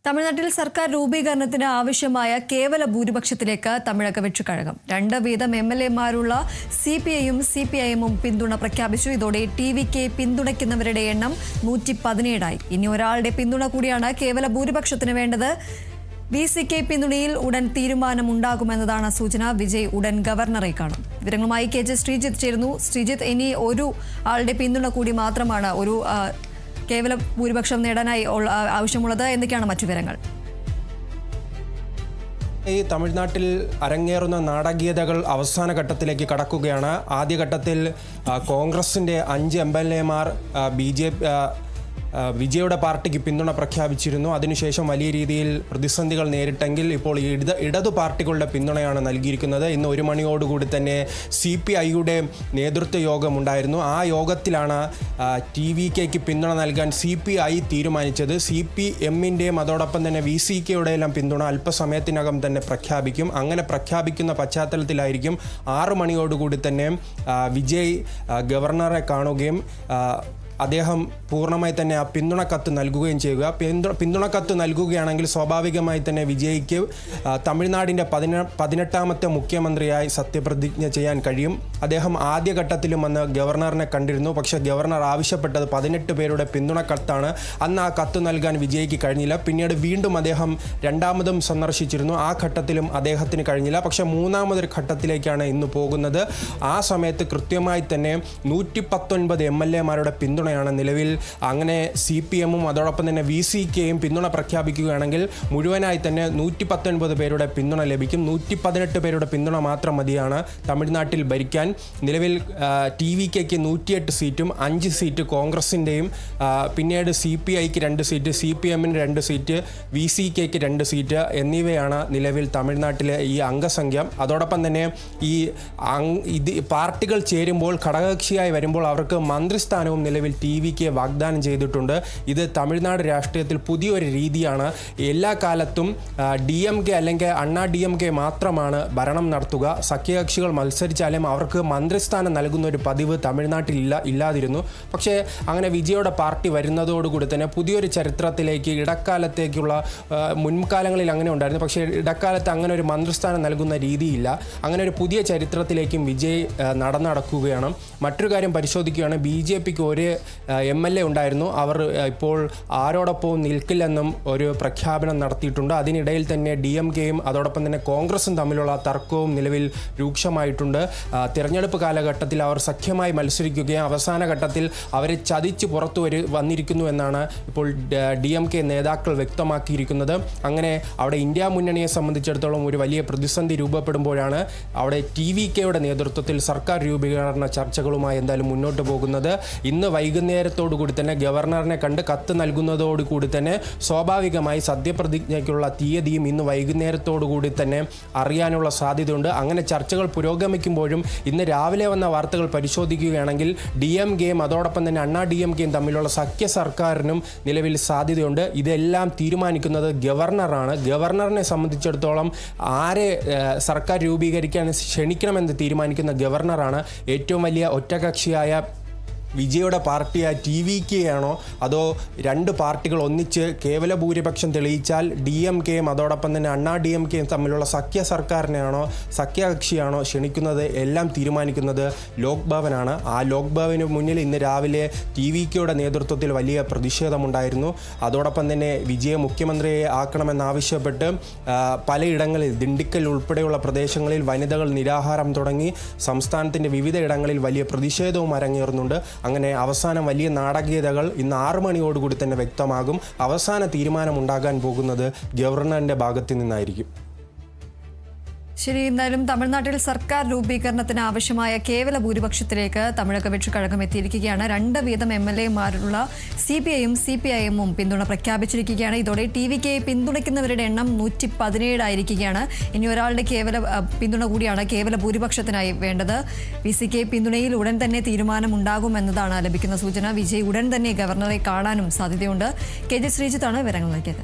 തമിഴ്നാട്ടിൽ സർക്കാർ രൂപീകരണത്തിന് ആവശ്യമായ കേവല ഭൂരിപക്ഷത്തിലേക്ക് തമിഴക വെച്ചുകഴകം. 2 വീതം എംഎൽഎമാരുള്ള സിപിഐയും സിപിഐഎമ്മും പിന്തുണ പ്രഖ്യാപിച്ചു. ഇതോടെ ടിവിക്ക് പിന്തുണയ്ക്കുന്നവരുടെ എണ്ണം 117 ഇനി ഒരാളുടെ പിന്തുണ കൂടിയാണ് കേവല ഭൂരിപക്ഷത്തിന് വേണ്ടത്. വിസിക്ക് പിന്തുണയിൽ ഉടൻ തീരുമാനമുണ്ടാകുമെന്നതാണ് സൂചന. വിജയ് ഉടൻ ഗവർണറെ കാണും. വിവരങ്ങളുമായി കെ ജെ ശ്രീജിത്ത് ചേരുന്നു. ശ്രീജിത്ത്, ഇനി ഒരു ആളുടെ പിന്തുണ കൂടി മാത്രമാണ് ഒരു കേവല ഭൂരിപക്ഷം നേടാനായി ആവശ്യമുള്ളത്. എന്തൊക്കെയാണ് മറ്റു വിവരങ്ങൾ? ഈ തമിഴ്നാട്ടിൽ അരങ്ങേറുന്ന നാടകീയതകൾ അവസാന ഘട്ടത്തിലേക്ക് കടക്കുകയാണ്. ആദ്യഘട്ടത്തിൽ കോൺഗ്രസിൻ്റെ 5 എംഎൽഎമാർ വിജയുടെ പാർട്ടിക്ക് പിന്തുണ പ്രഖ്യാപിച്ചിരുന്നു. അതിനുശേഷം വലിയ രീതിയിൽ പ്രതിസന്ധികൾ നേരിട്ടെങ്കിൽ ഇപ്പോൾ ഇടതു പാർട്ടികളുടെ പിന്തുണയാണ് നൽകിയിരിക്കുന്നത്. ഇന്ന് 1 മണിയോടുകൂടി തന്നെ CPIയുടെ നേതൃത്വ യോഗമുണ്ടായിരുന്നു. ആ യോഗത്തിലാണ് TVKക്ക് പിന്തുണ നൽകാൻ CPI തീരുമാനിച്ചത്. CPMൻ്റെയും അതോടൊപ്പം തന്നെ VCKയുടെ എല്ലാം പിന്തുണ അല്പസമയത്തിനകം തന്നെ പ്രഖ്യാപിക്കും. അങ്ങനെ പ്രഖ്യാപിക്കുന്ന പശ്ചാത്തലത്തിലായിരിക്കും 6 മണിയോടുകൂടി തന്നെ വിജയ് ഗവർണറെ കാണുകയും അദ്ദേഹം പൂർണ്ണമായി തന്നെ ആ പിന്തുണക്കത്ത് നൽകുകയും ചെയ്യുക. പിന്തുണക്കത്ത് നൽകുകയാണെങ്കിൽ സ്വാഭാവികമായി തന്നെ വിജയ്ക്ക് തമിഴ്നാടിൻ്റെ 18ാമത്തെ മുഖ്യമന്ത്രിയായി സത്യപ്രതിജ്ഞ ചെയ്യാൻ കഴിയും. അദ്ദേഹം ആദ്യഘട്ടത്തിലും അന്ന് ഗവർണറിനെ കണ്ടിരുന്നു. പക്ഷേ ഗവർണർ ആവശ്യപ്പെട്ടത് 18 പേരുടെ പിന്തുണക്കത്താണ്. അന്ന് ആ കത്ത് നൽകാൻ വിജയ്ക്ക് കഴിഞ്ഞില്ല. പിന്നീട് വീണ്ടും അദ്ദേഹം രണ്ടാമതും സന്ദർശിച്ചിരുന്നു. ആ ഘട്ടത്തിലും അദ്ദേഹത്തിന് കഴിഞ്ഞില്ല. പക്ഷേ മൂന്നാമതൊരു ഘട്ടത്തിലേക്കാണ് ഇന്ന് പോകുന്നത്. ആ സമയത്ത് കൃത്യമായി തന്നെ 119 എംഎൽഎമാരുടെ പിന്തുണ നിലവിൽ. അങ്ങനെ CPMും അതോടൊപ്പം തന്നെ VCKയും പിന്തുണ പ്രഖ്യാപിക്കുകയാണെങ്കിൽ മുഴുവനായി തന്നെ 119 പേരുടെ പിന്തുണ ലഭിക്കും. 118 പേരുടെ പിന്തുണ മാത്രം മതിയാണ് തമിഴ്നാട്ടിൽ ഭരിക്കാൻ. നിലവിൽ TVKക്ക് 108 സീറ്റും 5 സീറ്റ് കോൺഗ്രസിൻ്റെയും പിന്നീട് CPIക്ക് 2 സീറ്റ്, CPMന് 2 സീറ്റ്, VCKക്ക് 2 സീറ്റ് എന്നിവയാണ് നിലവിൽ തമിഴ്നാട്ടിലെ ഈ അംഗസംഖ്യ. അതോടൊപ്പം തന്നെ ഈ പാർട്ടികൾ ചേരുമ്പോൾ ഘടകകക്ഷിയായി വരുമ്പോൾ അവർക്ക് മന്ത്രിസ്ഥാനവും നിലവിൽ TVK വാഗ്ദാനം ചെയ്തിട്ടുണ്ട്. ഇത് തമിഴ്നാട് രാഷ്ട്രീയത്തിൽ പുതിയൊരു രീതിയാണ്. എല്ലാ കാലത്തും DMK അല്ലെങ്കിൽ അണ്ണാ DMK മാത്രമാണ് ഭരണം നടത്തുക. സഖ്യകക്ഷികൾ മത്സരിച്ചാലും അവർക്ക് മന്ത്രിസ്ഥാനം നൽകുന്ന ഒരു പതിവ് തമിഴ്നാട്ടിൽ ഇല്ലാതിരുന്നു. പക്ഷേ അങ്ങനെ വിജയുടെ പാർട്ടി വരുന്നതോടുകൂടി തന്നെ പുതിയൊരു ചരിത്രത്തിലേക്ക് ഇടക്കാലത്തേക്കുള്ള മുൻകാലങ്ങളിൽ അങ്ങനെ ഉണ്ടായിരുന്നു. പക്ഷേ ഇടക്കാലത്ത് അങ്ങനെ ഒരു മന്ത്രിസ്ഥാനം നൽകുന്ന രീതിയില്ല. അങ്ങനെ ഒരു പുതിയ ചരിത്രത്തിലേക്കും വിജയ് നടക്കുകയാണ്. മറ്റൊരു കാര്യം പരിശോധിക്കുകയാണ്. BJPക്ക് ഒരു MLA ഉണ്ടായിരുന്നു. അവർ ഇപ്പോൾ ആരോടൊപ്പവും നിൽക്കില്ലെന്നും ഒരു പ്രഖ്യാപനം നടത്തിയിട്ടുണ്ട്. അതിനിടയിൽ തന്നെ DMKയും അതോടൊപ്പം തന്നെ കോൺഗ്രസും തമ്മിലുള്ള തർക്കവും നിലവിൽ രൂക്ഷമായിട്ടുണ്ട്. തിരഞ്ഞെടുപ്പ് കാലഘട്ടത്തിൽ അവർ സഖ്യമായി മത്സരിക്കുകയും അവസാന ഘട്ടത്തിൽ അവരെ ചതിച്ച് പുറത്തു വന്നിരിക്കുന്നു എന്നാണ് ഇപ്പോൾ DMK നേതാക്കൾ വ്യക്തമാക്കിയിരിക്കുന്നത്. അങ്ങനെ അവിടെ ഇന്ത്യ മുന്നണിയെ സംബന്ധിച്ചിടത്തോളം ഒരു വലിയ പ്രതിസന്ധി രൂപപ്പെടുമ്പോഴാണ് അവിടെ TVKയുടെ നേതൃത്വത്തിൽ സർക്കാർ രൂപീകരണ ചർച്ചകളുമായി എന്തായാലും മുന്നോട്ട് പോകുന്നത്. ഇന്ന് വൈകുന്നേരത്തോടുകൂടി തന്നെ ഗവർണറിനെ കണ്ട് കത്ത് നൽകുന്നതോടുകൂടി തന്നെ സ്വാഭാവികമായി സത്യപ്രതിജ്ഞയ്ക്കുള്ള തീയതിയും ഇന്ന് വൈകുന്നേരത്തോടുകൂടി തന്നെ അറിയാനുള്ള സാധ്യതയുണ്ട്. അങ്ങനെ ചർച്ചകൾ പുരോഗമിക്കുമ്പോഴും ഇന്ന് രാവിലെ വന്ന വാർത്തകൾ പരിശോധിക്കുകയാണെങ്കിൽ DMKയും അതോടൊപ്പം തന്നെ അണ്ണാ DMKയും തമ്മിലുള്ള സഖ്യ സർക്കാരിനും നിലവിൽ സാധ്യതയുണ്ട്. ഇതെല്ലാം തീരുമാനിക്കുന്നത് ഗവർണറാണ്. ഗവർണറിനെ സംബന്ധിച്ചിടത്തോളം ആരെ സർക്കാർ രൂപീകരിക്കാൻ ക്ഷണിക്കണമെന്ന് തീരുമാനിക്കുന്ന ഗവർണറാണ്. ഏറ്റവും വലിയ ഒറ്റകക്ഷിയായ വിജയുടെ പാർട്ടിയായ TVK ആണോ അതോ 2 പാർട്ടികൾ ഒന്നിച്ച് കേവല ഭൂരിപക്ഷം തെളിയിച്ചാൽ DMKയും അതോടൊപ്പം തന്നെ അണ്ണാ DMKയും തമ്മിലുള്ള സഖ്യ സർക്കാരിനെയാണോ സഖ്യകക്ഷിയാണോ ക്ഷണിക്കുന്നത് എല്ലാം തീരുമാനിക്കുന്നത് ലോക് ഭവനാണ്. ആ ലോക് ഭവന് മുന്നിൽ ഇന്ന് രാവിലെ TVKയുടെ നേതൃത്വത്തിൽ വലിയ പ്രതിഷേധമുണ്ടായിരുന്നു. അതോടൊപ്പം തന്നെ വിജയ മുഖ്യമന്ത്രിയെ ആക്കണമെന്നാവശ്യപ്പെട്ട് പലയിടങ്ങളിൽ ദിണ്ടിക്കൽ ഉൾപ്പെടെയുള്ള പ്രദേശങ്ങളിൽ വനിതകൾ നിരാഹാരം തുടങ്ങി. സംസ്ഥാനത്തിൻ്റെ വിവിധ ഇടങ്ങളിൽ വലിയ പ്രതിഷേധവും അരങ്ങേറുന്നുണ്ട്. അങ്ങനെ അവസാനം വലിയ നാടകീയതകൾ ഇന്ന് 6 മണിയോടുകൂടി തന്നെ വ്യക്തമാകും. അവസാന തീരുമാനമുണ്ടാകാൻ പോകുന്നത് ഗവർണറിൻ്റെ ഭാഗത്തു നിന്നായിരിക്കും. ശരി, എന്തായാലും തമിഴ്നാട്ടിൽ സർക്കാർ രൂപീകരണത്തിന് ആവശ്യമായ കേവല ഭൂരിപക്ഷത്തിലേക്ക് തമിഴക വെച്ചുകഴകം എത്തിയിരിക്കുകയാണ്. 2 വീതം MLAമാരുള്ള CPIയും CPIഎമ്മും പിന്തുണ പ്രഖ്യാപിച്ചിരിക്കുകയാണ്. ഇതോടെ TVK പിന്തുണയ്ക്കുന്നവരുടെ എണ്ണം 117 ആയിരിക്കുകയാണ്. ഇനി ഒരാളുടെ പിന്തുണ കൂടിയാണ് കേവല ഭൂരിപക്ഷത്തിനായി വേണ്ടത്. VCK പിന്തുണയിൽ ഉടൻ തന്നെ തീരുമാനമുണ്ടാകുമെന്നതാണ് ലഭിക്കുന്ന സൂചന. വിജയ് ഉടൻ തന്നെ ഗവർണറെ കാണാനും സാധ്യതയുണ്ട്. കെ ജെ ശ്രീജിത്താണ് വിവരങ്ങൾ നൽകിയത്.